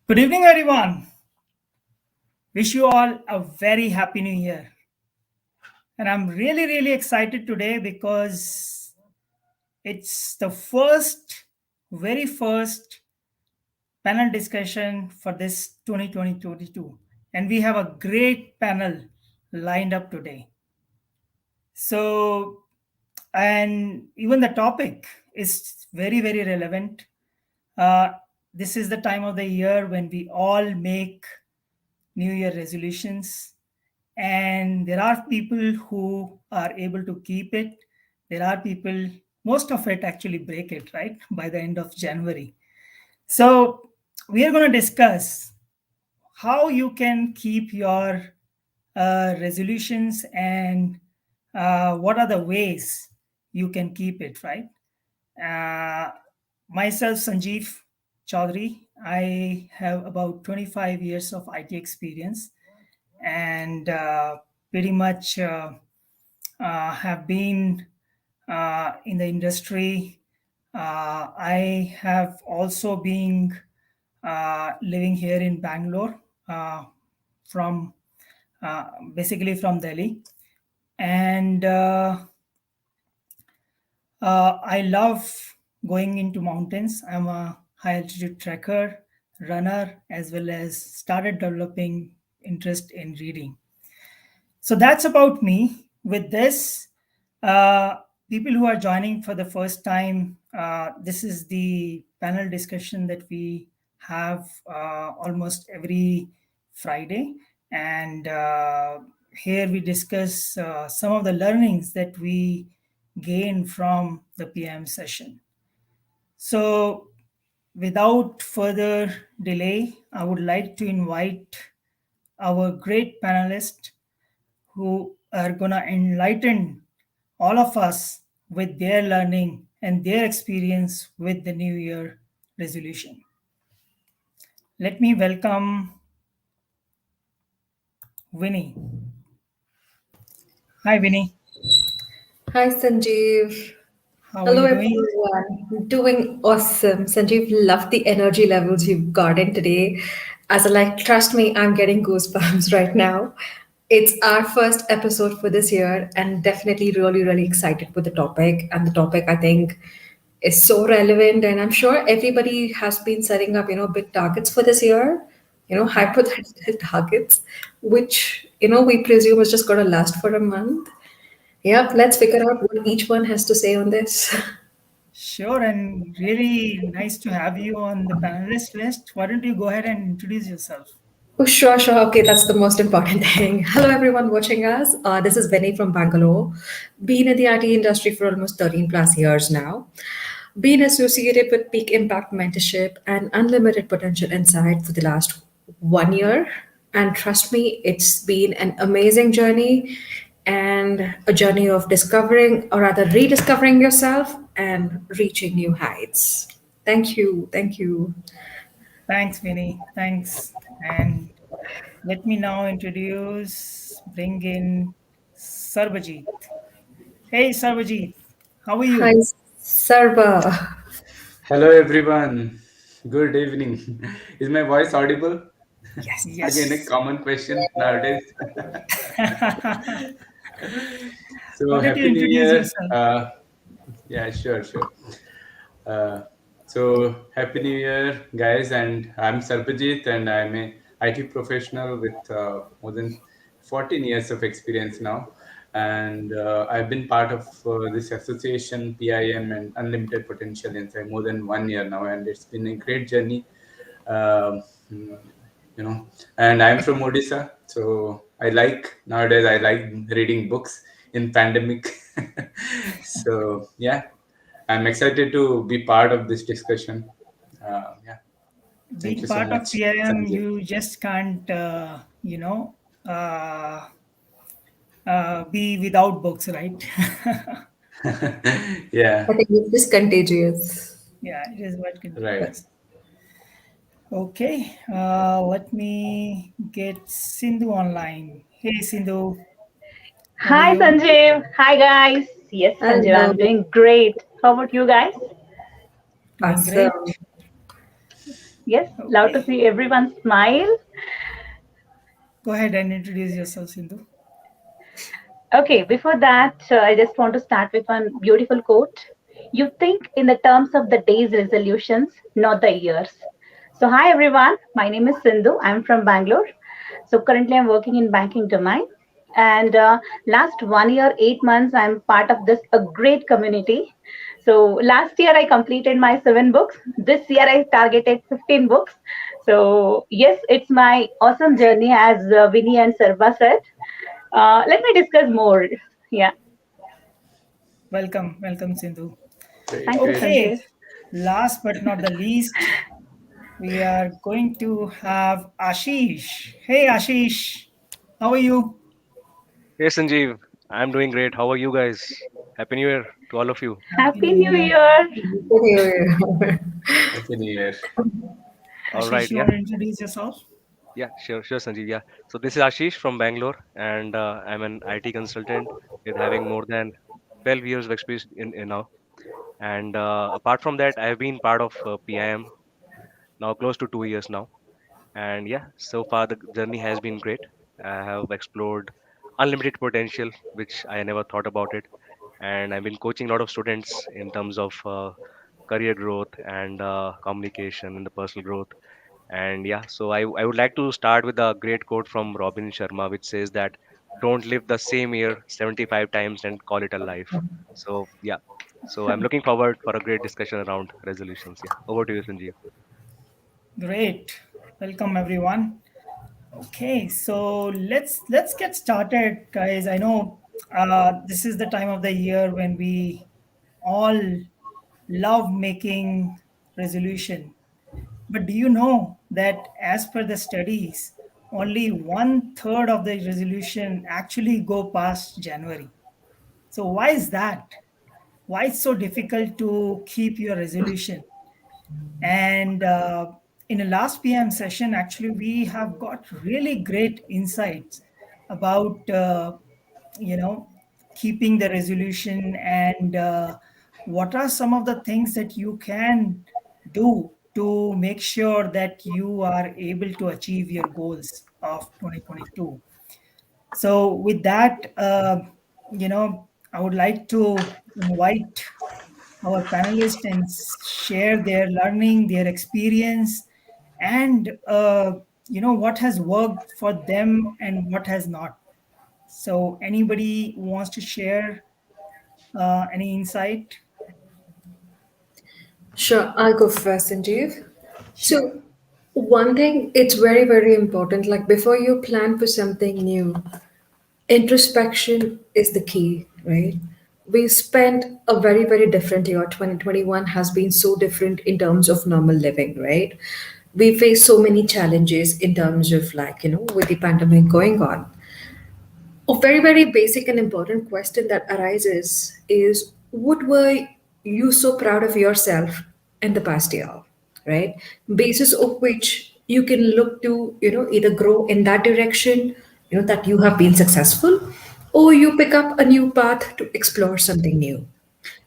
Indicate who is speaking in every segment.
Speaker 1: Good evening, everyone. Wish you all a very happy new year. And I'm really, really excited today because it's the very first panel discussion for this 2022. And we have a great panel lined up today. So, and even the topic is very, very relevant. Uh, this is the time of the year when we all make New Year resolutions, and there are people who are able to keep it. There are people, most of it actually break it, right, by the end of January. So we are going to discuss how you can keep your resolutions, and what are the ways you can keep it, right? uh, Myself, Sanjeev Chaudhary, I have about 25 years of IT experience, and pretty much have been in the industry. I have also been living here in Bangalore, from basically from Delhi, and I love going into mountains. I'm a high altitude trekker, runner, as well as started developing interest in reading. So that's about me. With this, uh, people who are joining for the first time, this is the panel discussion that we have almost every Friday. And here we discuss some of the learnings that we gain from the PM session. So, without further delay, I would like to invite our great panelists who are going to enlighten all of us with their learning and their experience with the New Year resolution. Let me welcome Winnie. Hi, Winnie.
Speaker 2: Hi, Sanjeev.
Speaker 1: How are
Speaker 2: Hello,
Speaker 1: you doing?
Speaker 2: everyone. Doing awesome. Sanjeev, love the energy levels you've gotten today. As I like, trust me, I'm getting goosebumps right now. It's our first episode for this year, and definitely really, really excited with the topic. And the topic, I think, is so relevant. And I'm sure everybody has been setting up, big targets for this year,
Speaker 1: Yeah,
Speaker 2: hypothetical targets, which, we presume is just going to last for a month. Yeah, let's figure out what each one has to say on this.
Speaker 1: sure. And really nice to have you on the panelist list. Why don't you go ahead and introduce yourself?
Speaker 2: Oh, sure, sure. Okay, that's the most important thing. Hello, everyone watching us. This is Benny from Bangalore. Been in the IT industry for almost 13 plus years now. Been associated with Peak Impact Mentorship and Unlimited Potential Insight for the last 1 year. And trust me, it's been an amazing journey and a journey of discovering, or rather rediscovering yourself and reaching new heights. Thank you. Thank you.
Speaker 1: Thanks, Vinny. Thanks. And let me now bring in Sarbajit. Hey, Sarbajit, how are
Speaker 2: Hi,
Speaker 1: you?
Speaker 2: Sarva.
Speaker 3: Hello everyone. Good evening. Is my voice audible? Again, a
Speaker 1: Yes.
Speaker 3: common question nowadays.
Speaker 1: Why
Speaker 3: So
Speaker 1: don't you
Speaker 3: happy New
Speaker 1: introduce
Speaker 3: Year.
Speaker 1: yourself?
Speaker 3: Yeah, sure. Uh, so happy New Year, guys. And I'm Sarpajit, and I'm a IT professional with more than 14 years of experience now. And I've been part of this association, PIM, and Unlimited Potential inside more than 1 year now, and it's been a great journey. Um, mm, and I'm from Odisha, so I like reading books in pandemic. So yeah, I'm excited to be part of this discussion. Yeah, thank
Speaker 1: Being
Speaker 3: you so
Speaker 1: part of
Speaker 3: much,
Speaker 1: PIM,
Speaker 3: Sanjay.
Speaker 1: you just can't, uh, be without books, right?
Speaker 3: Yeah,
Speaker 2: I think it's just contagious.
Speaker 1: Yeah, it is what
Speaker 3: right.
Speaker 1: contagious. Okay, let me get Sindhu online. Hey, Sindhu, how are
Speaker 4: Hi,
Speaker 1: you?
Speaker 4: Sanjeev. Hi, guys. Yes, Sanjeev, I'm
Speaker 2: Hello.
Speaker 4: doing great. How about you guys?
Speaker 1: Doing great.
Speaker 2: Awesome.
Speaker 4: Yes, love to
Speaker 1: Okay.
Speaker 4: see everyone smile.
Speaker 1: Go ahead and introduce yourself, Sindhu.
Speaker 4: Okay, before that, I just want to start with one beautiful quote. You think in the terms of the day's resolutions, not the years. So, hi everyone, my name is Sindhu. I'm from Bangalore. So, currently I'm working in banking domain. And last 1 year, 8 months, I'm part of this a great community. So last year I completed my 7 books. This year I targeted 15 books. So yes, it's my awesome journey, as Vinny and Sarva said. Let me discuss more. Yeah.
Speaker 1: Welcome, Sindhu.
Speaker 3: Great,
Speaker 4: Thank you,
Speaker 3: great.
Speaker 1: Okay,
Speaker 4: Sanjay.
Speaker 1: last but not the least, we are going to have Ashish. Hey, Ashish, how are you?
Speaker 5: Hey Sanjeev, I'm doing great. How are you guys? Happy New Year to all of you.
Speaker 1: Happy
Speaker 4: Happy
Speaker 1: New
Speaker 4: New
Speaker 1: Year.
Speaker 4: Year.
Speaker 3: Happy New Year.
Speaker 5: All
Speaker 1: Ashish,
Speaker 5: right,
Speaker 1: you
Speaker 5: yeah,
Speaker 1: want to introduce yourself?
Speaker 5: sure, Sanjeev. Yeah. So this is Ashish from Bangalore, and I'm an IT consultant with having more than 12 years of experience in now. And apart from that, I've been part of PIM now close to 2 years now. And yeah, so far the journey has been great. I have explored unlimited potential, which I never thought about it. And I've been coaching a lot of students in terms of career growth and communication and the personal growth. And yeah, so I would like to start with a great quote from Robin Sharma, which says that don't live the same year 75 times and call it a life. So yeah, so I'm looking forward for a great discussion around resolutions. Yeah, over to you, Sanjeev.
Speaker 1: Great. Welcome, everyone. Okay, so let's get started, guys. I know this is the time of the year when we all love making resolution. But do you know that as per the studies, only one third of the resolution actually go past January? So why is that? Why it's so difficult to keep your resolution? And in the last PM session, actually, we have got really great insights about keeping the resolution and what are some of the things that you can do to make sure that you are able to achieve your goals of 2022. So with that, I would like to invite our panelists and share their learning, their experience, and what has worked for them and what has not. So, anybody wants to share any insight?
Speaker 2: Sure, I'll go first, Sanjeev.
Speaker 1: Sure.
Speaker 2: So, one thing, it's very, very important. Like, before you plan for something new, introspection is the key, right? We spent a very, very different year. 2021 has been so different in terms of normal living, right? We face so many challenges in terms of, like, with the pandemic going on. A very, very basic and important question that arises is what were you so proud of yourself in the past year, right? Basis of which you can look to, either grow in that direction, that you have been successful, or you pick up a new path to explore something new.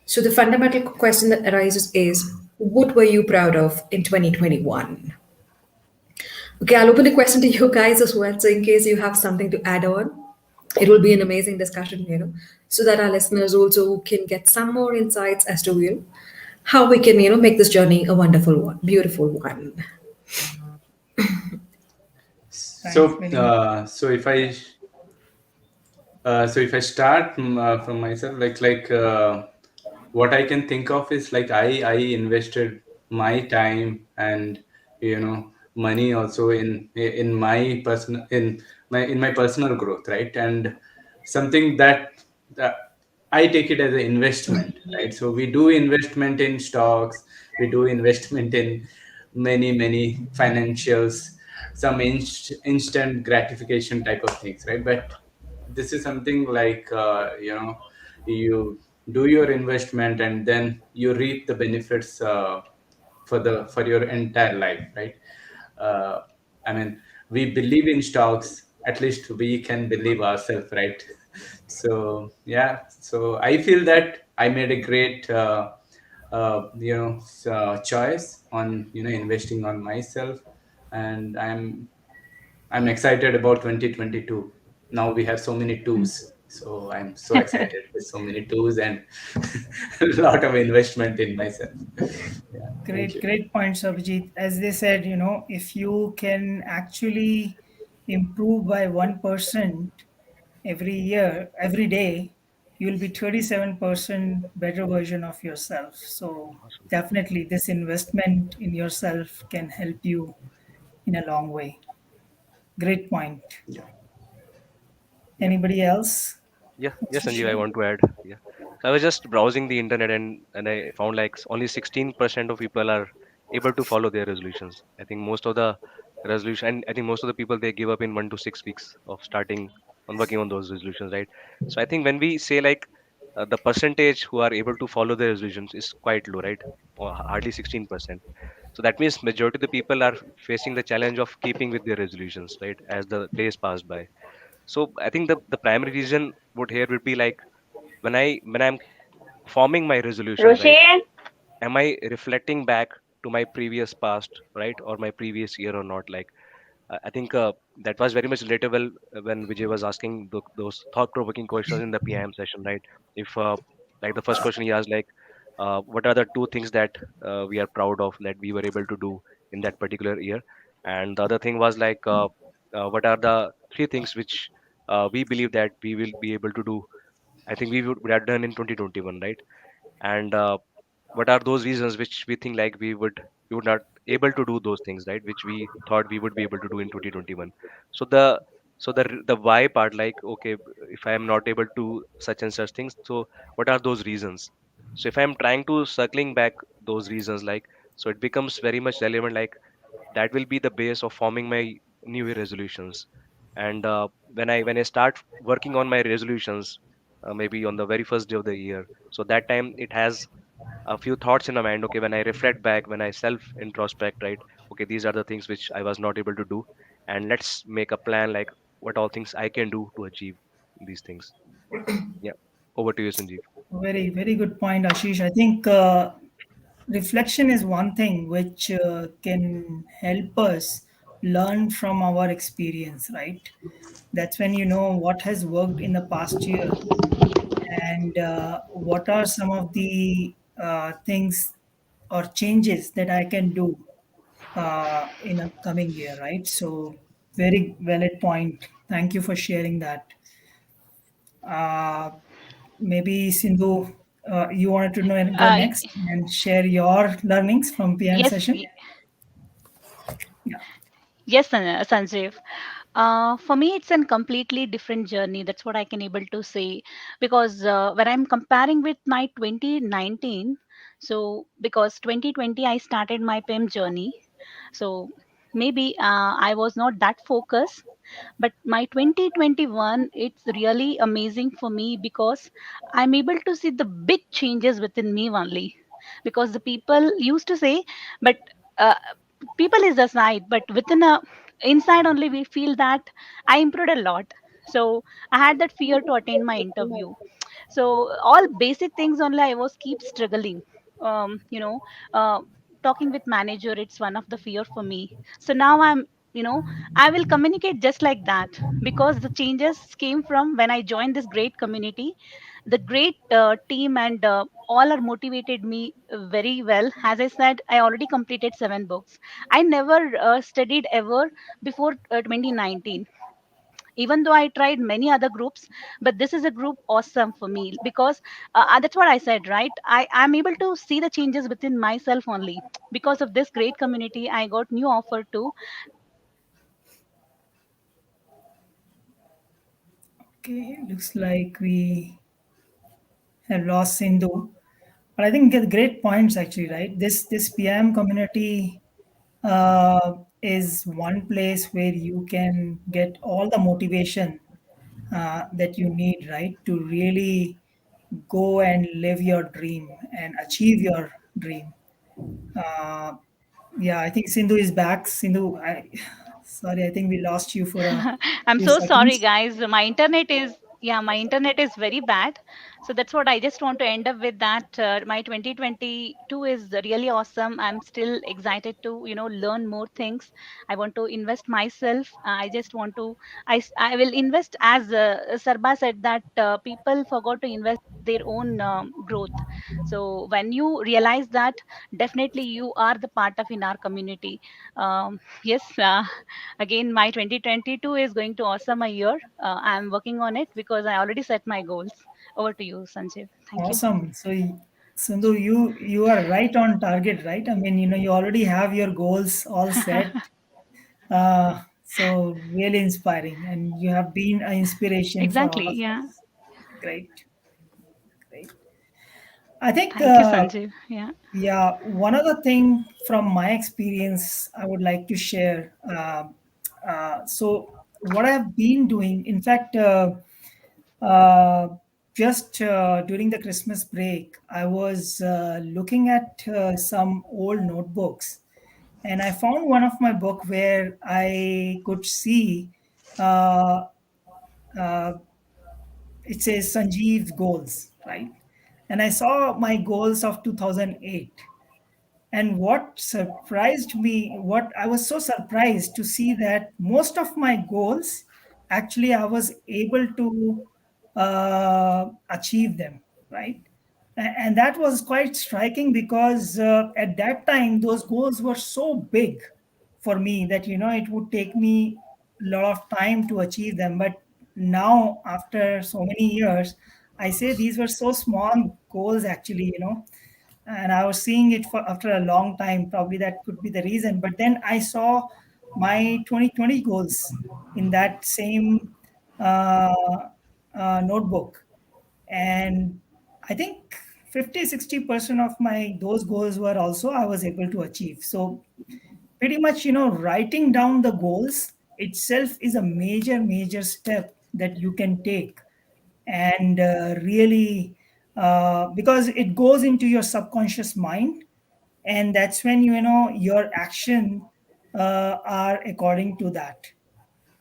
Speaker 2: So the fundamental question that arises is what were you proud of in 2021? Okay, I'll open the question to you guys as well. So in case you have something to add on, it will be an amazing discussion, so that our listeners also can get some more insights as to, how we can, make this journey a wonderful one, beautiful one.
Speaker 1: Thanks
Speaker 3: So,
Speaker 1: very much.
Speaker 3: if I start from myself, what I can think of is like I invested my time and money also in my personal in my personal growth, right? And something that I take it as an investment, right? So we do investment in stocks, we do investment in many financials, some instant gratification type of things, right? But this is something like you do your investment and then you reap the benefits for your entire life, right? uh, I mean, we believe in stocks, at least we can believe ourselves, right? So yeah, so I feel that I made a great choice on investing on myself, and I'm excited about 2022. Now we have so many tools, so I'm so excited with so many tools and a lot of investment in myself. Yeah, thank
Speaker 1: Great,
Speaker 3: you.
Speaker 1: great points, Abhijit. As they said, if you can actually improve by 1% every year, every day, you'll be 37% better version of yourself. So
Speaker 5: Awesome.
Speaker 1: definitely this investment in yourself can help you in a long way. Great point.
Speaker 3: Yeah. Yeah.
Speaker 1: Anybody else
Speaker 5: Yeah,
Speaker 1: wants
Speaker 5: yes,
Speaker 1: to
Speaker 5: Sanjeev, I
Speaker 1: share?
Speaker 5: want to add. Yeah. So I was just browsing the internet and I found like only 16% of people are able to follow their resolutions. I think most of the resolution, and I think most of the people they give up in 1 to 6 weeks of starting on working on those resolutions, right? So I think when we say like the percentage who are able to follow their resolutions is quite low, right? Or hardly 16%. So that means majority of the people are facing the challenge of keeping with their resolutions, right? As the days pass by. So I think the primary reason would here would be like when I'm forming my resolutions, right?
Speaker 4: Roshan?
Speaker 5: Am I reflecting back to my previous past, right, or my previous year or not? Like I think that was very much relatable when Vijay was asking those thought-provoking questions in the PM session, right? If like the first question he asked, like, what are the two things that we are proud of that we were able to do in that particular year? And the other thing was like, what are the three things which we believe that we will be able to do? I think we have done in 2021, right? And what are those reasons which we think like we would not able to do those things, right, which we thought we would be able to do in 2021. So the why part, like, okay, if I am not able to such and such things, so what are those reasons? So if I'm trying to circling back those reasons, like, so it becomes very much relevant, like that will be the base of forming my new year resolutions. And when I start working on my resolutions, maybe on the very first day of the year, so that time it has a few thoughts in my mind. Okay, when I reflect back, when I self introspect, right, okay, these are the things which I was not able to do, and let's make a plan, like what all things I can do to achieve these things. Yeah, over to you, Sanjeev.
Speaker 1: Very, very good point, Ashish. I think reflection is one thing which can help us learn from our experience, right? That's when you know what has worked in the past year and what are some of the things or changes that I can do in a coming year, right? So, very valid point. Thank you for sharing that. Uh, Maybe Sindhu, you wanted to know go
Speaker 4: Uh,
Speaker 1: next and share your learnings from PM
Speaker 4: yes,
Speaker 1: session. Yeah.
Speaker 4: yes, Sanjeev. For me, it's a completely different journey. That's what I can able to say because when I'm comparing with my 2019, so because 2020 I started my PIM journey, so maybe I was not that focused. But my 2021, it's really amazing for me because I'm able to see the big changes within me only. Because the people used to say, but uh, people is aside, but within a inside only we feel that I improved a lot. So I had that fear to attend my interview. So all basic things only I was keep struggling. um you know uh, Talking with manager, it's one of the fear for me. So now I'm, you know I will communicate just like that because the changes came from when I joined this great community, the great team, and all are motivated me very well. As I said, I already completed 7 books. I never studied ever before 2019, even though I tried many other groups. But this is a group awesome for me because that's what I said, right? I'm able to see the changes within myself only. Because of this great community, I got new offer too.
Speaker 1: Okay. Looks like we have lost Sindhu. But I think great points actually, right? This PM community is one place where you can get all the motivation that you need, right, to really go and live your dream and achieve your dream. Uh, yeah, I think Sindhu is back. Sindhu, sorry, I think we lost you for a
Speaker 4: I'm
Speaker 1: few
Speaker 4: so sorry,
Speaker 1: seconds.
Speaker 4: guys. My internet is. Yeah, my internet is very bad. So that's what I just want to end up with that. My 2022 is really awesome. I'm still excited to, learn more things. I want to invest myself. I just want to, I will invest as Sarba said that people forgot to invest their own growth. So when you realize that, definitely you are the part of in our community. Yes, again, my 2022 is going to awesome a year. I'm working on it because I already set my goals. Over to you, Sanjeev. Thank you.
Speaker 1: Awesome. So, Sindhu, you are right on target, right? I mean, you already have your goals all set. So really inspiring, and you have been an inspiration for all
Speaker 4: Exactly.
Speaker 1: of
Speaker 4: Yeah.
Speaker 1: us. Great, great. I think,
Speaker 4: Thank you, Sanjeev. Yeah.
Speaker 1: yeah, one other thing from my experience I would like to share. So, what I've been doing, in fact, uh, just during the Christmas break, I was looking at some old notebooks, and I found one of my book where I could see uh, uh, it says Sanjeev's goals, right? And I saw my goals of 2008. And what surprised me, what I was so surprised to see that most of my goals, actually, I was able to achieve them, right? And that was quite striking because at that time, those goals were so big for me that, it would take me a lot of time to achieve them. But now, after so many years, I say these were so small goals, actually, and I was seeing it for after a long time. Probably that could be the reason. But then I saw my 2020 goals in that same uh, notebook, and I think 50-60% of my those goals were also I was able to achieve. So pretty much, writing down the goals itself is a major step that you can take, and really, because it goes into your subconscious mind, and that's when your action are according to that.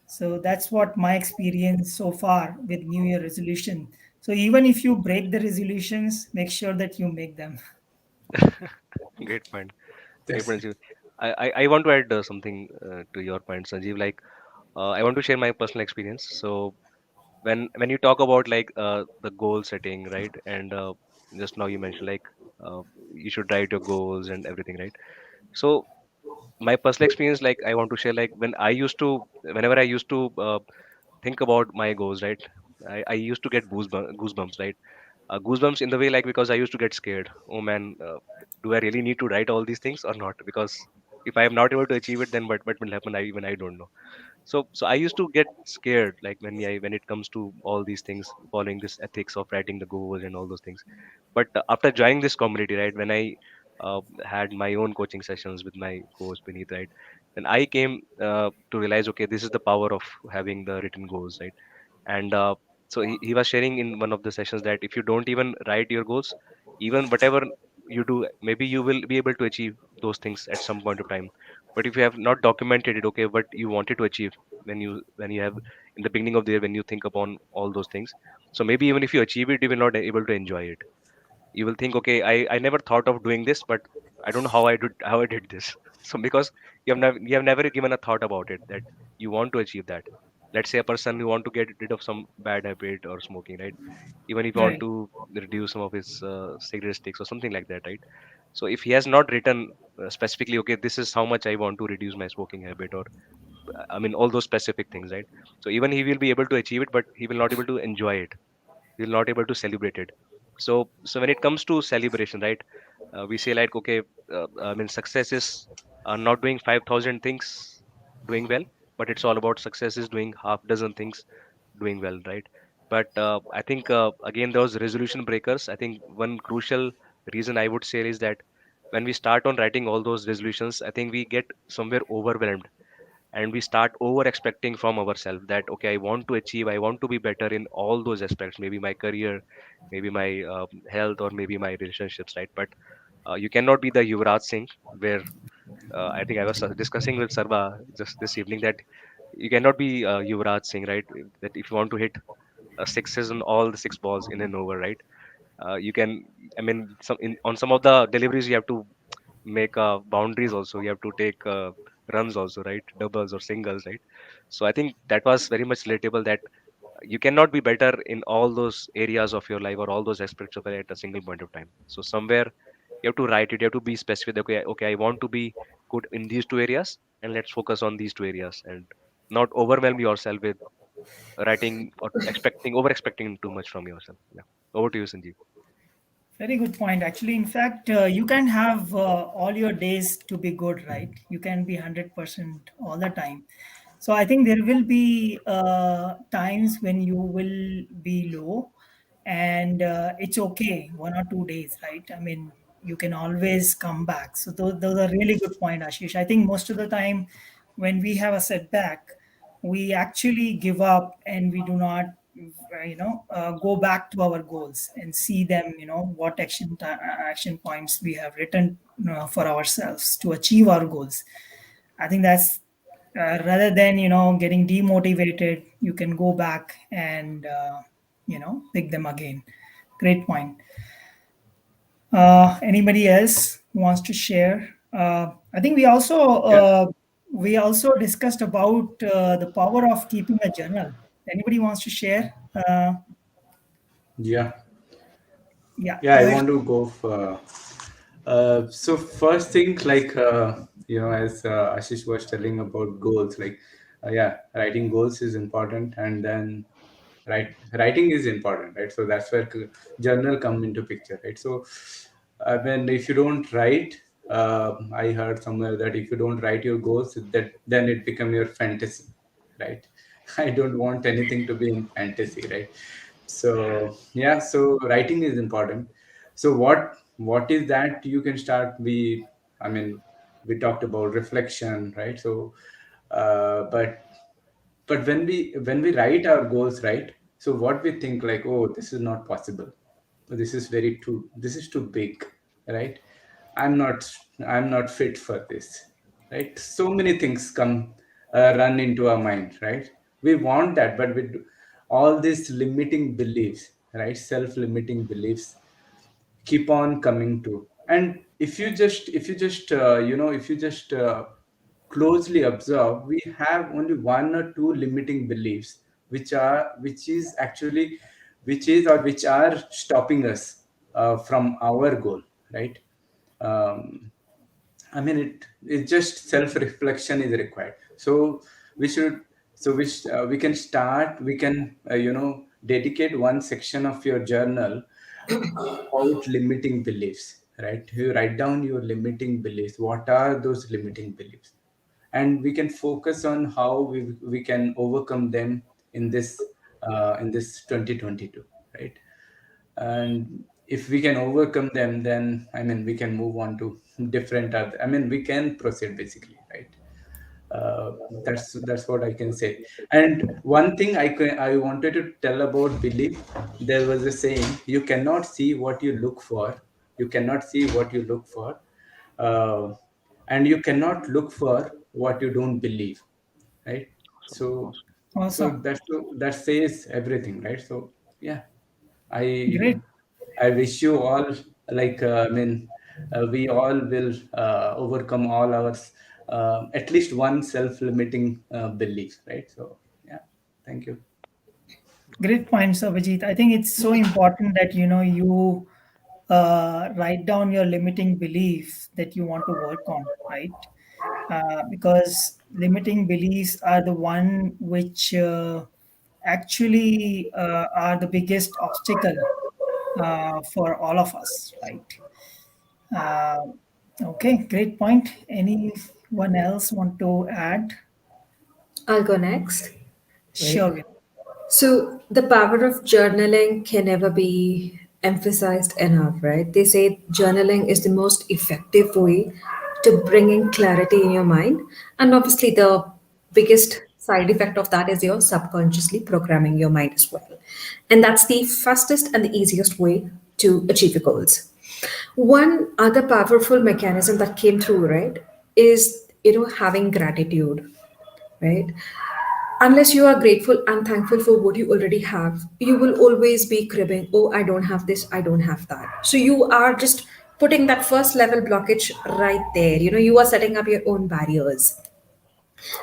Speaker 1: So that's what my experience so far with new year resolution. So even if you break the resolutions, make sure that you make them.
Speaker 5: Great point. Great
Speaker 3: That's
Speaker 5: point, Sanjeev. I want to add something to your point, Sanjeev. Like, I want to share my personal experience. So when you talk about like the goal setting, right? And just now you mentioned like uh, you should write your goals and everything, right? So my personal experience, like I want to share, like whenever I used to think about my goals, right? I used to get goosebumps, right? Goosebumps in the way like because I used to get scared. Oh man, do I really need to write all these things or not? Because if I am not able to achieve it, then what will happen? I don't know. So I used to get scared like when it comes to all these things, following this ethics of writing the goals and all those things. But after joining this community, right, when I had my own coaching sessions with my coach Beneath, right, then I came to realize, okay, this is the power of having the written goals, right? And so he was sharing in one of the sessions that if you don't even write your goals, even whatever you do, maybe you will be able to achieve those things at some point of time. But if you have not documented it, okay, what you wanted to achieve when you have in the beginning of the year, when you think upon all those things, so maybe even if you achieve it, you will not able to enjoy it. You will think, okay, I never thought of doing this, but I don't know how I did this. So because you have never given a thought about it, that you want to achieve that. Let's say a person who want to get rid of some bad habit or smoking, right? Even if you want
Speaker 1: Right.
Speaker 5: to reduce some of his cigarette sticks or something like that, right? So if he has not written specifically, okay, this is how much I want to reduce my smoking habit, or I mean all those specific things, right? So even he will be able to achieve it, but he will not able to enjoy it. He will not able to celebrate it. So when it comes to celebration, right? We say like, okay, I mean success is not doing 5,000 things doing well, but it's all about success is doing half dozen things doing well, right? But I think again those resolution breakers. I think one crucial reason I would say is that when we start on writing all those resolutions, I think we get somewhere overwhelmed, and we start over expecting from ourselves that, okay, I want to achieve, I want to be better in all those aspects, maybe my career, maybe my health, or maybe my relationships, right? But you cannot be the Yuvraj Singh, where I think I was discussing with Sarba just this evening that you cannot be Yuvraj Singh, right? That if you want to hit sixes on all the six balls in an over, right? You can, I mean, on some of the deliveries you have to make boundaries also. You have to take runs also, right? Doubles or singles, right? So I think that was very much relatable, that you cannot be better in all those areas of your life or all those aspects of it at a single point of time. So somewhere you have to write it. You have to be specific. Okay, okay, I want to be good in these two areas, and let's focus on these two areas, and not overwhelm yourself with writing or over expecting too much from yourself. Yeah. Over to you, Sanjeev.
Speaker 1: Very good point. Actually, in fact, you can have all your days to be good, right? You can be 100% all the time. So I think there will be times when you will be low, and it's okay, 1 or 2 days, right? I mean, you can always come back. So those are really good point, Ashish. I think most of the time when we have a setback, we actually give up and we do not go back to our goals and see them, what action points we have written for ourselves to achieve our goals. I think that's rather than getting demotivated, you can go back and pick them again. Great point. Anybody else who wants to share? I think
Speaker 3: Yeah.
Speaker 1: we also discussed about the power of keeping a journal. Anybody wants to share?
Speaker 3: Yeah.
Speaker 1: Yeah,
Speaker 3: Yeah,
Speaker 1: go
Speaker 3: I
Speaker 1: ahead.
Speaker 3: want to go for. So first thing, like as Ashish was telling about goals, like yeah, writing goals is important, and then writing is important, right? So that's where journal come into picture, right? So when if you don't write, I heard somewhere that if you don't write your goals, that then it become your fantasy, right? I don't want anything to be in fantasy, right? So yeah, so writing is important. So what is that? You can start. I mean, we talked about reflection, right? So but when we write our goals, right, so what we think, like, oh, this is not possible, this is too big, right? I'm not fit for this, right? So many things come run into our mind, right? We want that, but all these limiting beliefs, right, self-limiting beliefs keep on coming to. And if you just closely observe, we have only one or two limiting beliefs, which are stopping us from our goal, right? um, I mean, it's just self-reflection is required. So we should, so which we can start, we can, dedicate one section of your journal about limiting beliefs, right? You write down your limiting beliefs. What are those limiting beliefs? And we can focus on how we can overcome them in this 2022, right? And if we can overcome them, then I mean we can move on to different other, I mean we can proceed basically, right? That's what I can say. And one thing I wanted to tell about belief, there was a saying, you cannot see what you look for, you cannot see what you look for, uh, and you cannot look for what you don't believe, right?
Speaker 5: Awesome.
Speaker 3: So
Speaker 5: Awesome.
Speaker 3: so
Speaker 1: Awesome.
Speaker 3: that says everything, right? So yeah, I
Speaker 1: Great.
Speaker 3: I wish you all, like I mean, we all will overcome all our at least one self-limiting belief, right? So yeah, thank you.
Speaker 1: Great points, Abhijit. I think it's so important that you write down your limiting beliefs that you want to work on, right? Because limiting beliefs are the one which actually are the biggest obstacle for all of us, right? Uh, okay, great point. Anyone else want to add?
Speaker 2: I'll go next. Right.
Speaker 1: Sure.
Speaker 2: So the power of journaling can never be emphasized enough, right? They say journaling is the most effective way to bring in clarity in your mind. And obviously, the biggest side effect of that is you're subconsciously programming your mind as well. And that's the fastest and the easiest way to achieve your goals. One other powerful mechanism that came through, right, is having gratitude, right? Unless you are grateful and thankful for what you already have, you will always be cribbing, oh, I don't have this, I don't have that. So you are just putting that first level blockage right there. You are setting up your own barriers.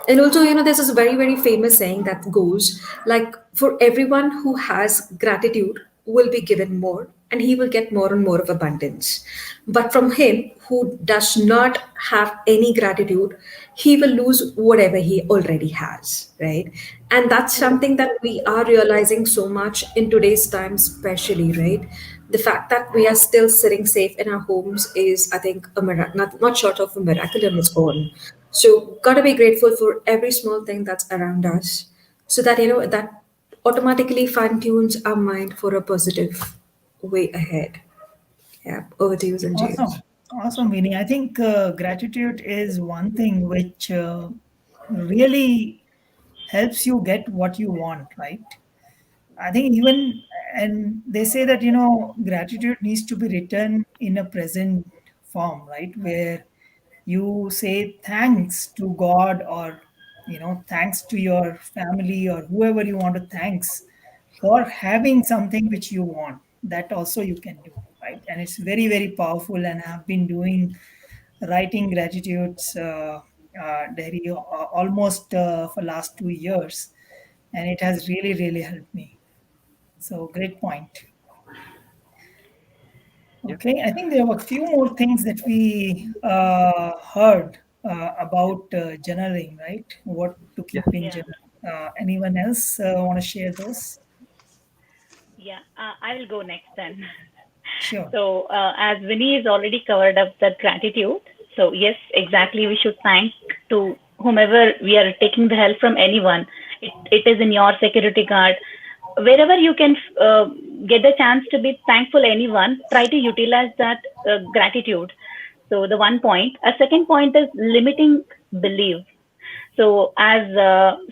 Speaker 2: And also, there's this very, very famous saying that goes like, for everyone who has gratitude will be given more, and he will get more and more of abundance. But from him who does not have any gratitude, he will lose whatever he already has, right? And that's something that we are realizing so much in today's time, especially, right? The fact that we are still sitting safe in our homes is, I think, a miracle, not short of a miracle on its own. So, gotta be grateful for every small thing that's around us, so that that automatically fine tunes our mind for a positive way ahead. Yeah, over to you, Sanjeev.
Speaker 1: Awesome. Awesome, Vinny. I think gratitude is one thing which really helps you get what you want, right? I think even, and they say that, gratitude needs to be written in a present form, right? Where you say thanks to God, or, thanks to your family, or whoever you want to thanks for having something which you want. That also you can do, right? And it's very, very powerful. And I've been doing writing gratitudes diary almost for last 2 years, and it has really, really helped me. So great point.
Speaker 5: Yeah,
Speaker 1: Okay, I think there were a few more things that we heard about journaling, right? What to
Speaker 5: yeah,
Speaker 1: keep in
Speaker 4: Yeah.
Speaker 1: journal. Anyone else want to share those?
Speaker 4: Yeah, I will go next then.
Speaker 1: Sure.
Speaker 4: So, as Vinny has already covered up the gratitude, so yes, exactly, we should thank to whomever we are taking the help from anyone. It is in your security guard, wherever you can get the chance to be thankful anyone. Try to utilize that gratitude. So the one point. A second point is limiting belief. So as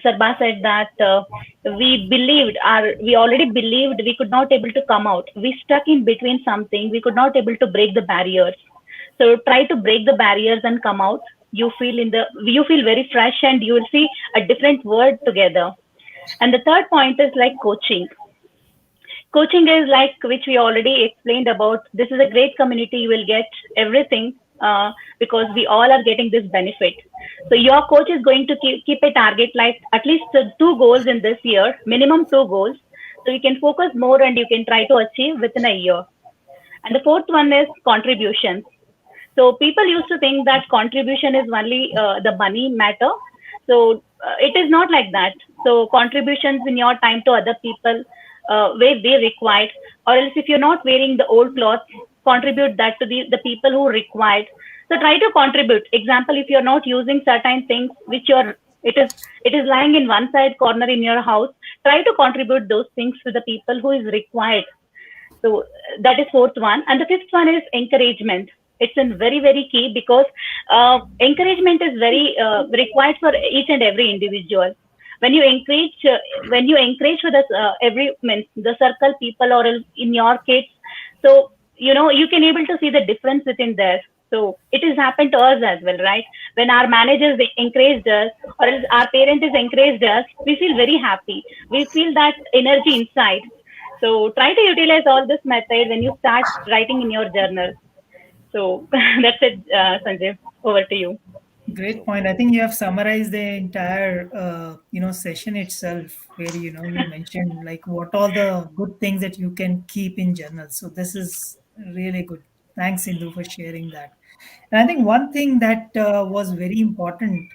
Speaker 4: Sarba said that we already believed we could not able to come out. We stuck in between something. We could not able to break the barriers. So try to break the barriers and come out. You feel very fresh, and you will see a different world together. And the third point is like coaching. Coaching is like, which we already explained about. This is a great community. You will get everything because we all are getting this benefit. So your coach is going to keep a target like at least two goals in this year, minimum two goals. So you can focus more and you can try to achieve within a year. And the fourth one is contributions. So people used to think that contribution is only the money matter. So it is not like that. So contributions in your time to other people where they required, or else if you're not wearing the old clothes, contribute that to the people who required. So try to contribute. Example, if you're not using certain things which you're it is lying in one side corner in your house, try to contribute those things to the people who is required. So that is fourth one. And the fifth one is encouragement. It's a very, very key because encouragement is very required for each and every individual. When you encourage, when you encourage for the every means the circle people or in your kids, so you can able to see the difference within there. So it has happened to us as well, right? When our managers encouraged us, or else our parents is encouraged us, we feel very happy. We feel that energy inside. So try to utilize all this method when you start writing in your journal. So that's it, Sanjay. Over to you.
Speaker 1: Great point. I think you have summarized the entire, session itself, where you mentioned like what all the good things that you can keep in journal. So this is really good. Thanks, Indu, for sharing that. And I think one thing that was very important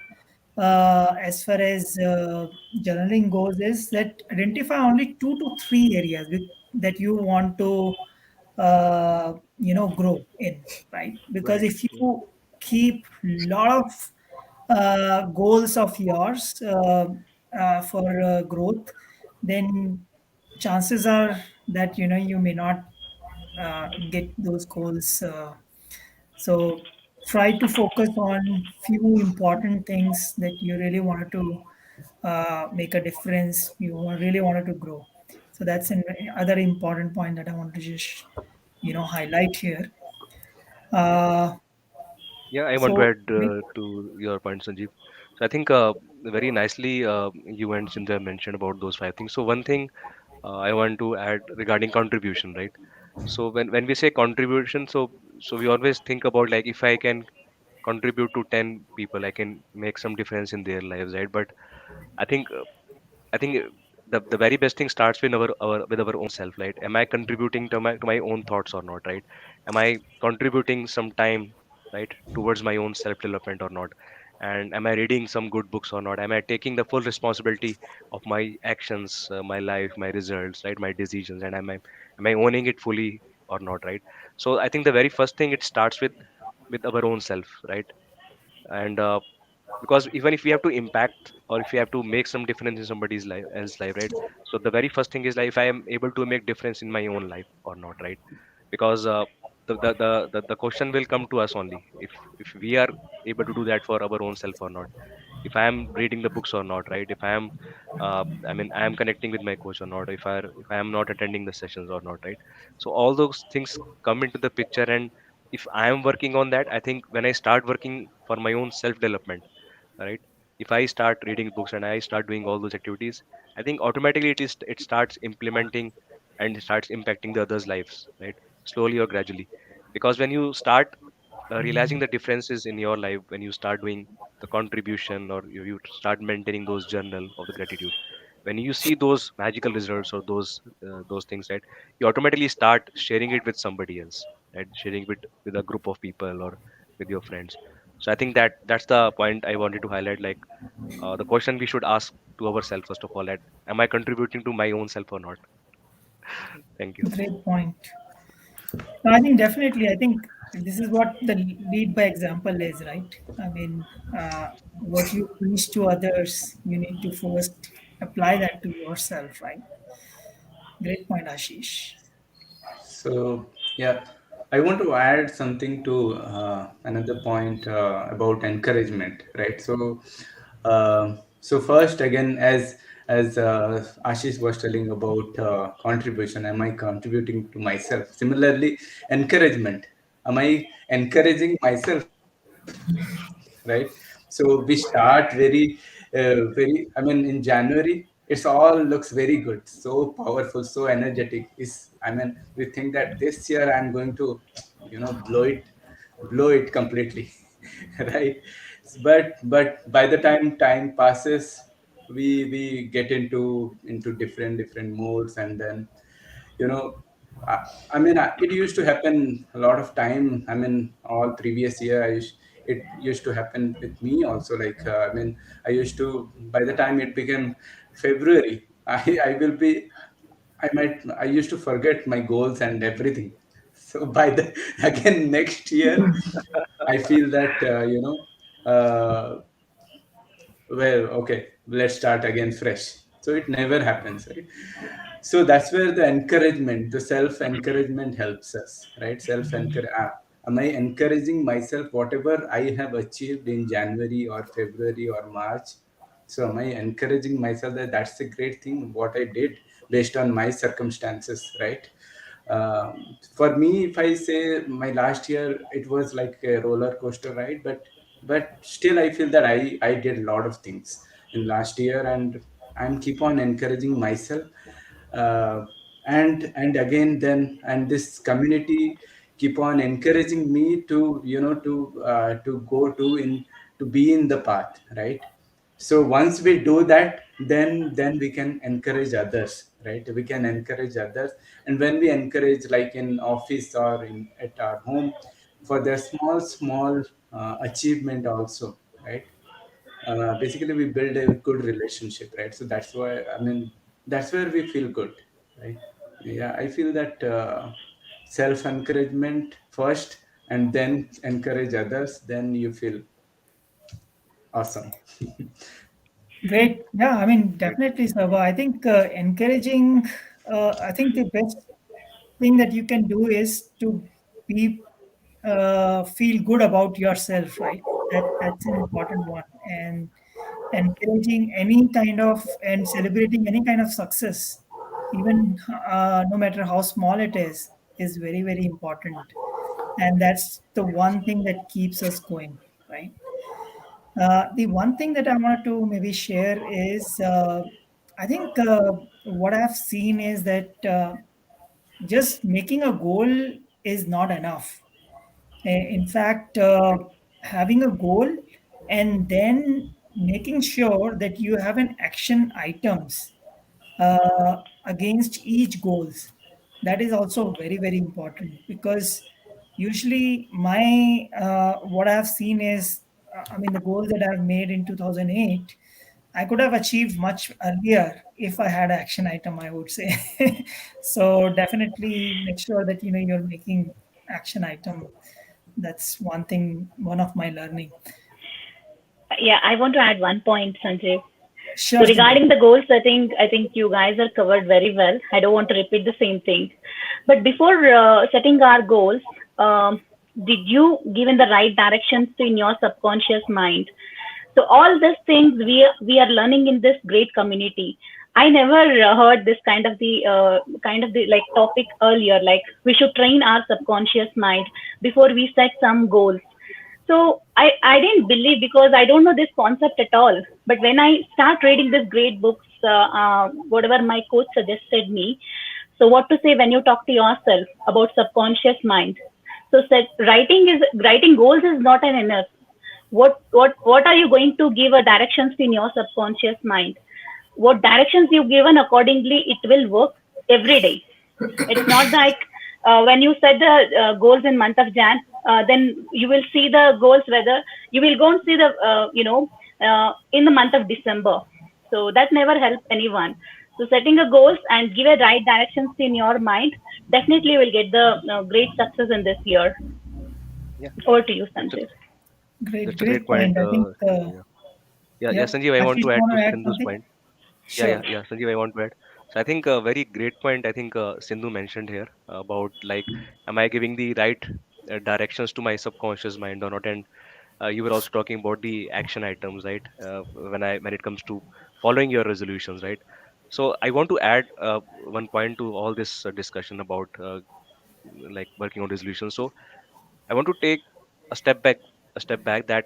Speaker 1: as far as journaling goes is that identify only 2 to 3 areas that you want to grow in, right? Because
Speaker 5: right.
Speaker 1: if you keep lot of goals of yours for growth, then chances are that you may not get those goals. So try to focus on few important things that you really wanted to make a difference. Really wanted to grow. So that's an other important point that I want to just highlight here. Uh,
Speaker 5: Yeah, I want to
Speaker 1: so
Speaker 5: add to your point, Sanjeev. So I think very nicely you and Cynthia mentioned about those five things. So one thing I want to add regarding contribution, right? So when we say contribution, so we always think about like if I can contribute to 10 people, I can make some difference in their lives, right? But I think the very best thing starts with our own self, right? Am I contributing to my own thoughts or not, right? Am I contributing some time, right, towards my own self development or not? And am I reading some good books or not? Am I taking the full responsibility of my actions, my life, my results, right, my decisions, and am I owning it fully or not, right? So I think the very first thing, it starts with our own self, right? And because even if we have to impact or if we have to make some difference in somebody's life else life, right? So the very first thing is like if I am able to make difference in my own life or not, right? Because the question will come to us only if we are able to do that for our own self or not. If I am reading the books or not, right? If I am I mean I am connecting with my coach or not, if I am not attending the sessions or not, right? So all those things come into the picture, and if I am working on that, I think when I start working for my own self development, right? If I start reading books and I start doing all those activities, I think automatically it starts implementing and it starts impacting the others lives, right? Slowly or gradually. Because when you start realizing the differences in your life, when you start doing the contribution, or you start maintaining those journal of the gratitude, when you see those magical results or those things, right, you automatically start sharing it with somebody else, right? Sharing it with a group of people or with your friends. So I think that's the point I wanted to highlight. Like the question we should ask to ourselves first of all, that am I contributing to my own self or not? Thank you.
Speaker 1: Great point. No, I think definitely. I think this is what the lead by example is, right? I mean, what you preach to others, you need to first apply that to yourself, right? Great point, Ashish.
Speaker 3: So, yeah, I want to add something to another point about encouragement, right? So first, again, as Ashish was telling about contribution, am I contributing to myself? Similarly, encouragement, am I encouraging myself, right? So we start very. I mean, in January, it's all looks very good, so powerful, so energetic. Is I mean, we think that this year I'm going to, blow it completely, right? But by the time passes, we get into different modes, and then you know I, it used to happen a lot of time. I mean, all previous year, it used to happen with me also. Like, I used to, by the time it became February, I will be, I used to forget my goals and everything. So by the again next year, I feel that well, okay, let's start again fresh. So it never happens, right? So that's where the encouragement, the self encouragement helps us, right? Self encourage. Am I encouraging myself whatever I have achieved in January or February or March? So am I encouraging myself that that's a great thing what I did based on my circumstances, right? For me, if I say my last year, it was like a roller coaster ride, but still I feel that I did a lot of things in last year, and I'm keep on encouraging myself. And again, then, and this community keep on encouraging me to, to go to be in the path, right? So once we do that, then we can encourage others, right? We can encourage others. And when we encourage, like in office or in at our home, for their small achievement also, right? Basically we build a good relationship, right? So that's why, that's where we feel good, right? Yeah, I feel that self encouragement first, and then encourage others, then you feel awesome.
Speaker 1: Great. Yeah, I mean,
Speaker 5: Great.
Speaker 1: definitely, Sabha. I think encouraging, I think the best thing that you can do is to be feel good about yourself, right? That's an important one. And encouraging any kind of and celebrating any kind of success, even no matter how small it is very, very important. And that's the one thing that keeps us going, right? The one thing that I wanted to maybe share is I think what I've seen is that just making a goal is not enough. In fact, having a goal and then making sure that you have an action items against each goals, that is also very very important, because usually my what I've seen is I mean the goals that I've made in 2008, I could have achieved much earlier if I had action item, I would say. So definitely make sure that you're making action item. That's one thing, one of my learning.
Speaker 4: Yeah, I want to add one point, Sanjay.
Speaker 1: Sure,
Speaker 4: So
Speaker 1: Sanjay.
Speaker 4: regarding the goals, I think you guys are covered very well. I don't want to repeat the same thing. But before setting our goals, did you given the right directions to in your subconscious mind? So all these things we are learning in this great community. I never heard this kind of the like topic earlier. Like we should train our subconscious mind before we set some goals. So I didn't believe because I don't know this concept at all. But when I start reading these great books, whatever my coach suggested me, so what to say when you talk to yourself about subconscious mind? So said writing goals is not an enough. What are you going to give a directions in your subconscious mind? What directions you given accordingly, it will work every day. It's not like when you set the goals in month of Jan, then you will see the goals whether you will go and see the in the month of December. So that never helps anyone. So setting a goals and give a right directions in your mind definitely will get the great success in this year.
Speaker 5: Yeah,
Speaker 4: Over to you,
Speaker 5: that's a
Speaker 4: Sanjay.
Speaker 1: Great,
Speaker 5: that's a great
Speaker 1: great
Speaker 5: point,
Speaker 1: point. I think,
Speaker 5: Sindhu. Yeah, yeah,
Speaker 1: yep.
Speaker 5: Sanjeev, I want
Speaker 1: Ashish,
Speaker 5: to
Speaker 1: you
Speaker 5: add
Speaker 1: want
Speaker 5: to
Speaker 1: to add
Speaker 5: Sindhu's
Speaker 1: something?
Speaker 5: point.
Speaker 1: Sure.
Speaker 5: Yeah, Sanjeev, I want to add. So I think a very great point. I think Sindhu mentioned here about like, am I giving the right directions to my subconscious mind or not? And you were also talking about the action items, right? When it comes to following your resolutions, right? So I want to add one point to all this discussion about like working on resolutions. So I want to take a step back, that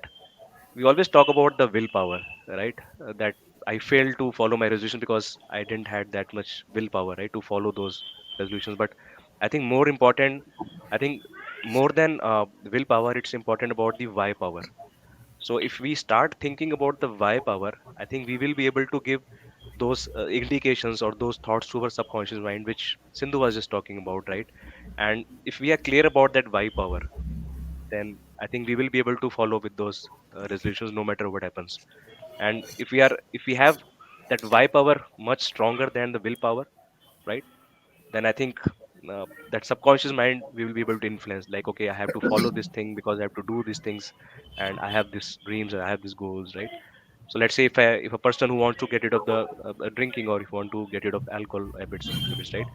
Speaker 5: we always talk about the willpower, right? That I failed to follow my resolution because I didn't had that much willpower, right, to follow those resolutions. But I think more important, I think more than willpower, it's important about the why power. So if we start thinking about the why power, I think we will be able to give those indications or those thoughts to our subconscious mind, which Sindhu was just talking about, right? And if we are clear about that why power, then I think we will be able to follow with those resolutions no matter what happens. And if we have that why power much stronger than the willpower, right? Then I think that subconscious mind we will be able to influence. Like, okay, I have to follow this thing because I have to do these things, and I have these dreams and I have these goals, right? So let's say if a person who wants to get rid of the drinking, or if you want to get rid of alcohol habits, right?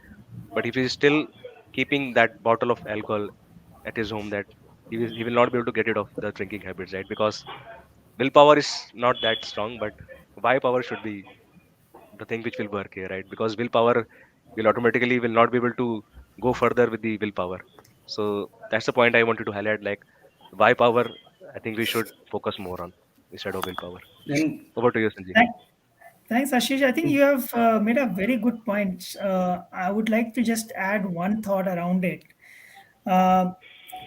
Speaker 5: But if he's still keeping that bottle of alcohol at his home, that he will not be able to get rid of the drinking habits, right? Because willpower is not that strong, but why power should be the thing which will work here, right? Because willpower will automatically will not be able to go further with the willpower. So that's the point I wanted to highlight. Like why power, I think we should focus more on instead of willpower.
Speaker 3: And
Speaker 5: Over to you, Sanjeev.
Speaker 1: Thank, Thanks, Ashish. I think you have made a very good point. I would like to just add one thought around it. Uh,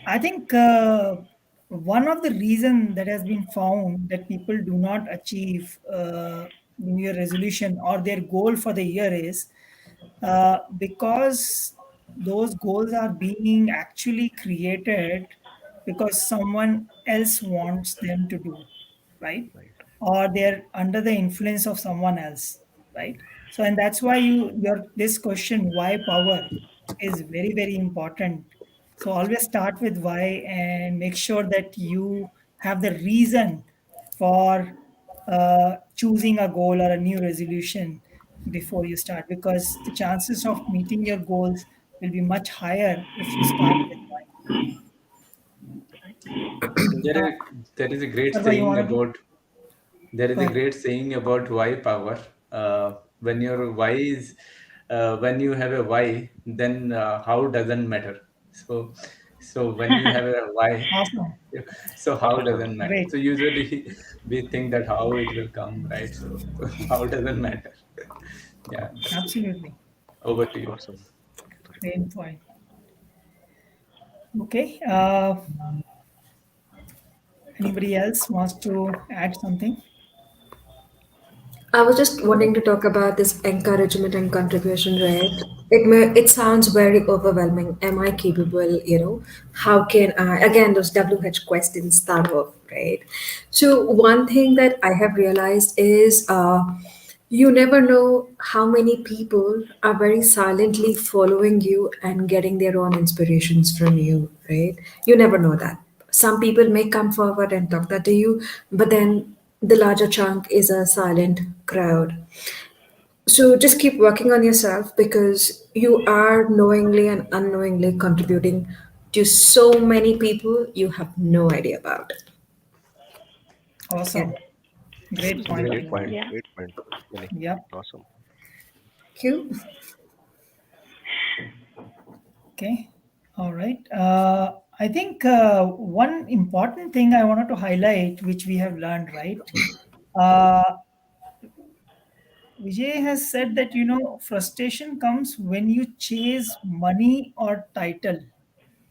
Speaker 1: I think one of the reason that has been found that people do not achieve New Year resolution or their goal for the year is because those goals are being actually created because someone else wants them to do, right?
Speaker 5: Right.
Speaker 1: Or they're under the influence of someone else, right? So, and that's why your this question, why power, is very very important. So always start with why and make sure that you have the reason for choosing a goal or a new resolution before you start, because the chances of meeting your goals will be much higher if you start with why. Right?
Speaker 3: there
Speaker 1: Uh,
Speaker 3: is there is a great
Speaker 1: Sarva, you
Speaker 3: saying
Speaker 1: wanted to
Speaker 3: about there is
Speaker 1: go
Speaker 3: a
Speaker 1: ahead.
Speaker 3: great saying about why power. When your why is when you have a why, then how doesn't matter. So So when you have a why,
Speaker 1: Awesome.
Speaker 3: so how
Speaker 5: Awesome.
Speaker 3: doesn't matter.
Speaker 1: Great.
Speaker 3: So usually we think that how it will come, right? So how doesn't matter. Yeah, that's it.
Speaker 1: Absolutely.
Speaker 3: Over to you.
Speaker 5: Awesome.
Speaker 1: Same point. Okay. Anybody else wants to add something?
Speaker 2: I was just wanting to talk about this encouragement and contribution, right? It sounds very overwhelming. Am I capable? How can I? Again, those WH questions start off, right? So one thing that I have realized is, you never know how many people are very silently following you and getting their own inspirations from you, right? You never know that. Some people may come forward and talk that to you, but then the larger chunk is a silent crowd. So just keep working on yourself because you are knowingly and unknowingly contributing to so many people you have no idea about. Yeah.
Speaker 1: Awesome. Great point.
Speaker 5: Great
Speaker 3: Great
Speaker 1: Indu.
Speaker 5: point.
Speaker 3: point.
Speaker 4: Yeah.
Speaker 5: Great point. Really
Speaker 1: Yep.
Speaker 5: awesome.
Speaker 2: Thank you.
Speaker 1: Okay. All right. I think one important thing I wanted to highlight, which we have learned, right? Uh, Vijay has said that, frustration comes when you chase money or title,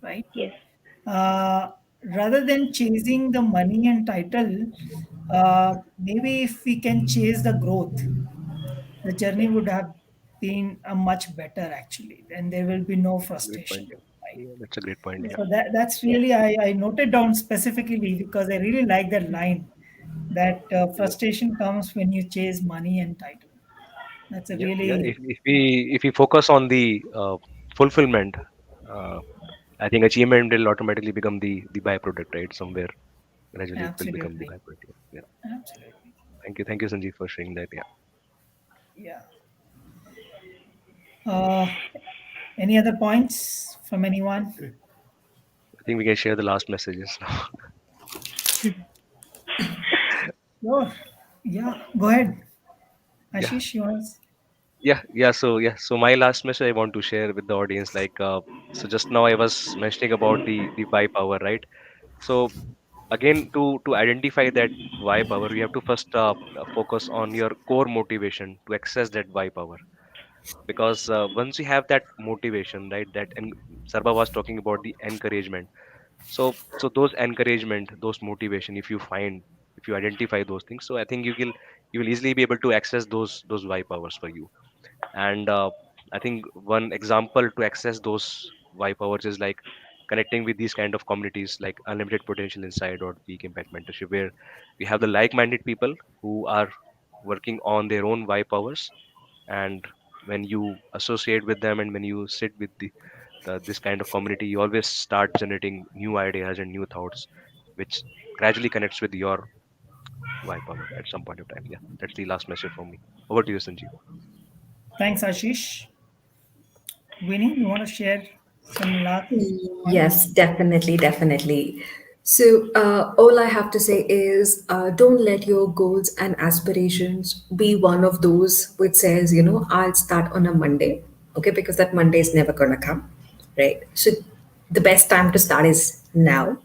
Speaker 1: right?
Speaker 4: Yes.
Speaker 1: Uh, Rather than chasing the money and title, maybe if we can chase the growth, the journey would have been a much better actually. Then there will be no
Speaker 5: Great point.
Speaker 1: frustration, right?
Speaker 5: Yeah, that's a great point.
Speaker 4: Yes.
Speaker 5: Yeah.
Speaker 1: So that's
Speaker 4: Yes.
Speaker 1: really I noted down specifically because I really like that line that
Speaker 5: Yeah.
Speaker 1: frustration comes when you chase money and title. That's a
Speaker 5: Yeah. Yeah.
Speaker 1: really
Speaker 5: If we focus on the fulfillment, uh, I think achievement will automatically become the byproduct, right? Somewhere gradually it will become the
Speaker 1: absolutely,
Speaker 5: byproduct. Yeah. Yeah.
Speaker 1: absolutely,
Speaker 5: Thank you. Thank you, Sanjeev, for sharing that. Yeah.
Speaker 1: yeah. Uh, any other points from anyone?
Speaker 5: I think we can share the last messages now.
Speaker 1: Sure. Yeah, go ahead.
Speaker 5: Yeah.
Speaker 1: Ashish, yours.
Speaker 5: So my last message I want to share with the audience, like, so just now I was mentioning about the why power, right? So again, to identify that why power, you have to first focus on your core motivation to access that why power. Because once you have that motivation, right, that, and Sarba was talking about the encouragement. So those encouragement, those motivation, if you find, if you identify those things, so I think you will easily be able to access those why powers for you. And I think one example to access those why powers is like connecting with these kind of communities like Unlimited Potential Inside or Peak Impact Mentorship, where we have the like-minded people who are working on their own why powers. And when you associate with them and when you sit with this kind of community, you always start generating new ideas and new thoughts, which gradually connects with your why power at some point of time. Yeah, that's the last message from me. Over to you, Sanjeev.
Speaker 1: Thanks, Ashish. Winnie, you want to share some last
Speaker 2: Yes,
Speaker 1: points?
Speaker 2: definitely, definitely. So, all I have to say is don't let your goals and aspirations be one of those which says, I'll start on a Monday, okay, because that Monday is never going to come, right? So, the best time to start is now.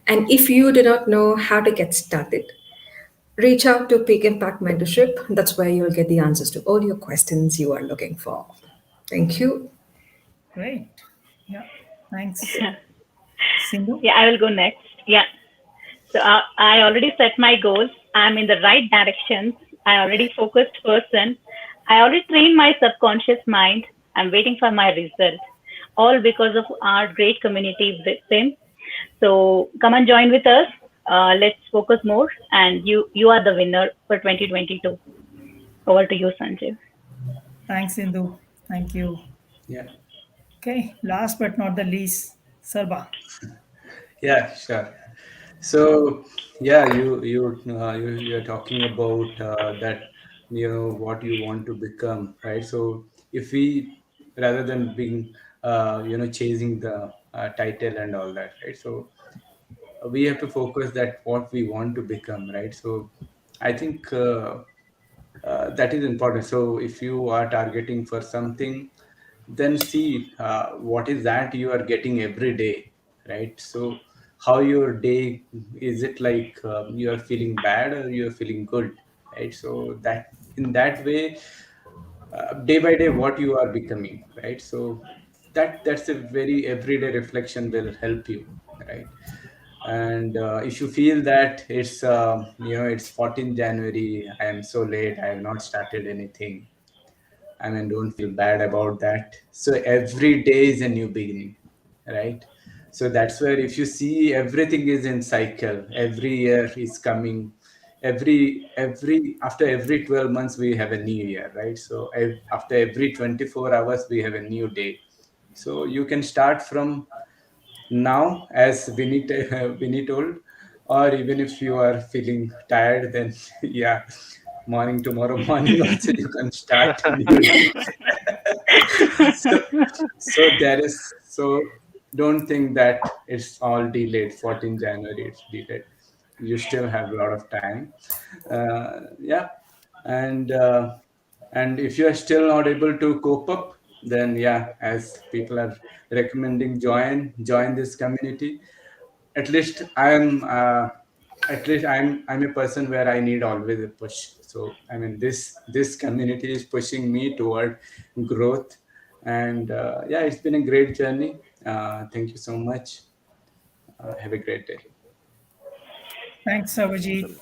Speaker 2: And if you do not know how to get started, reach out to Peak Impact Mentorship. That's where you'll get the answers to all your questions you are looking for. Thank you.
Speaker 1: Great. Yeah. Thanks. Sindhu?
Speaker 4: Yeah, I will go next. Yeah. So I already set my goals. I'm in the right directions. I already focused person. I already trained my subconscious mind. I'm waiting for my result. All because of our great community with them. So come and join with us. Let's focus more. And you are the winner for 2022. Over to you, Sanjay.
Speaker 1: Thanks, Sindhu. Thank you.
Speaker 3: Yeah.
Speaker 1: Okay. Last but not the least, Sarba.
Speaker 3: Yeah, sure. So yeah, you're talking about that, what you want to become, right? So if we, rather than being chasing the title and all that, right? So we have to focus that what we want to become, right? So I think that is important. So if you are targeting for something, then see what is that you are getting every day, right? So how your day, is it like you are feeling bad or you are feeling good, right? So that in that way, day by day what you are becoming, right? So that's a very everyday reflection will help you, right? And if you feel that it's it's 14th January, I am so late, I have not started anything, I mean, don't feel bad about that. So every day is a new beginning, right? So that's where if you see everything is in cycle, every year is coming, every after every 12 months we have a new year, right? So after every 24 hours we have a new day. So you can start from now, as Vinny, Vinny told, or even if you are feeling tired, then yeah, morning tomorrow morning also you can start a new day. so, so there is so don't think that it's all delayed. 14 January it's delayed. You still have a lot of time. Yeah, and and if you are still not able to cope up, then yeah, as people are recommending, join this community. At least I'm a person where I need always a push. So I mean, this community is pushing me toward growth. And yeah, it's been a great journey. Thank you so much. Have a great day.
Speaker 1: Thanks,
Speaker 5: Thanks,
Speaker 1: Savajit.
Speaker 5: Abhi.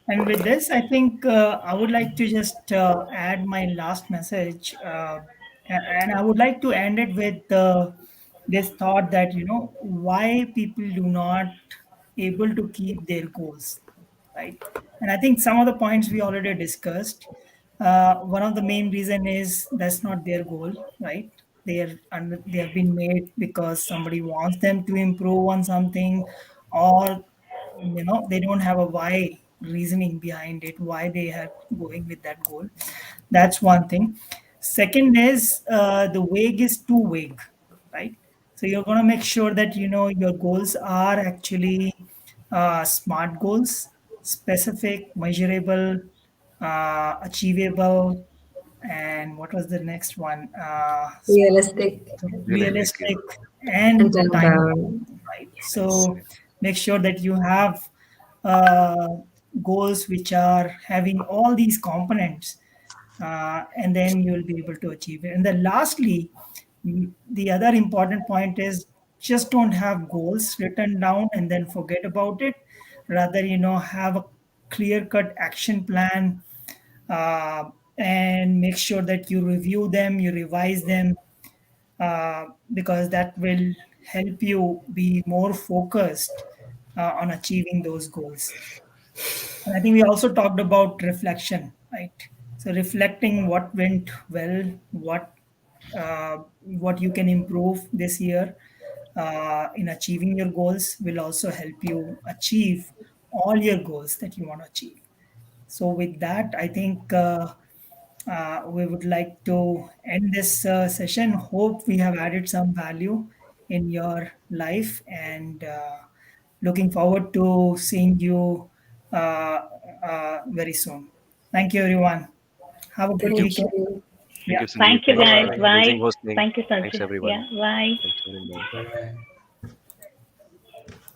Speaker 1: And with this, I think I would like to just add my last message. And I would like to end it with this thought that, why people do not able to keep their goals, right? And I think some of the points we already discussed. One of the main reason is that's not their goal, right? They have been made because somebody wants them to improve on something, or they don't have a why reasoning behind it, why they are going with that goal. That's one thing. Second is the vague is too vague, right? So you're going to make sure that your goals are actually smart goals, specific, measurable, achievable, and what was the next one?
Speaker 2: Realistic
Speaker 5: Realistic, yeah.
Speaker 1: Realistic
Speaker 2: and
Speaker 1: and
Speaker 2: time
Speaker 1: time,
Speaker 2: bound.
Speaker 1: right?
Speaker 5: Yes,
Speaker 1: So
Speaker 5: yes.
Speaker 1: make sure that you have uh, goals which are having all these components, and then you'll be able to achieve it. And then lastly, the other important point is just don't have goals written down and then forget about it. Rather, have a clear cut action plan, uh, and make sure that you review them, you revise them, because that will help you be more focused on achieving those goals. And I think we also talked about reflection, right? So reflecting what went well, what you can improve this year in achieving your goals will also help you achieve all your goals that you want to achieve. So with that, I think we would like to end this session. Hope we have added some value in your life, and looking forward to seeing you uh, very soon. Thank you, everyone. Have a
Speaker 5: Thank
Speaker 1: good
Speaker 5: you.
Speaker 2: Thank
Speaker 1: weekend.
Speaker 2: you.
Speaker 5: Thank
Speaker 1: Yeah.
Speaker 5: you, Sanjeev.
Speaker 4: Thank you
Speaker 5: Thanks,
Speaker 4: guys.
Speaker 3: Bye
Speaker 5: Vinay.
Speaker 3: bye.
Speaker 4: Bye.
Speaker 5: Amazing hosting.
Speaker 4: Thank you,
Speaker 5: Thanks,
Speaker 4: Sanjay.
Speaker 5: everyone.
Speaker 4: Yeah, bye.
Speaker 5: Thanks for joining. Bye.
Speaker 3: Bye bye.